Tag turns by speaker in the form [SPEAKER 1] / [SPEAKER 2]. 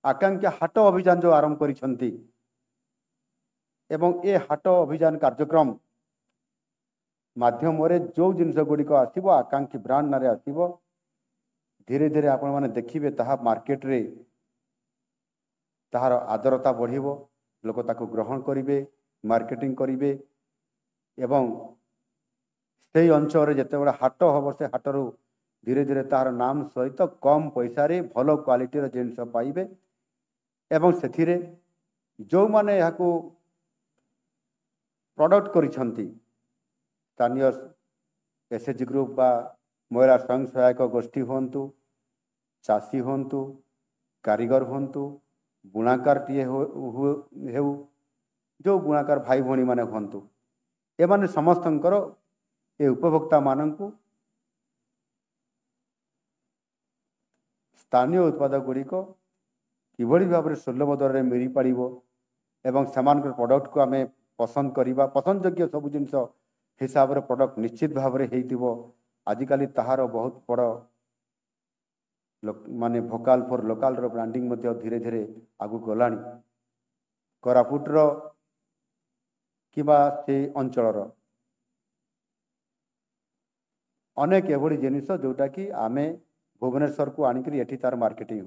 [SPEAKER 1] आकांक्षा हाट अभियान जो आरंभ करिसेंती एवं ए हाट अभियान कार्यक्रम माध्यम जो जिनस गुड़िक आसो आकांक्षी ब्रांड ना आसो धीरे धीरे आपण मैंने देखिए ताहा मार्केट रे ताहार आदरता बढ़िबो लोक ताको ग्रहण करिवे मार्केटिंग करिवे एवं से अंचल जिते बड़ा हाट हम से हाटर धीरे धीरे तार नाम सहित कम पैसा रे भल क्वालिटी जिनस पाइबे एवं से जो माने याकू प्रोडक्ट करिसेंती स्थानीय एसएचजी ग्रुप बा महिला स्वयं सहायक गोष्ठी होंतु चाषी होंतु कारीगर होंतु बुणाकार टीए हेउ जो बुणाकार भाई भौणी माने होंतु एमाने समस्तंकर ए उपभोक्ता मानंकु स्थानीय उत्पाद गुड़िक किभली भाव में सुलभ दर में मिल पारिबो एवं समान प्रोडक्ट को आमे पसंद करिबा पसंद योग्य सब जिनस हिसाब रे प्रोडक्ट निश्चित भाव में हेइतिबो आजिकाली ताहार बहुत बड़ माने Bhokaal for local row branding मध्य धीरे धीरे आगु गलानी कोरापुट रो किबा से अंचल अनेक एभली जिनिस जोटा कि आमे भुवनेश्वर को आनिकरी एठी तार मार्केटिंग हो।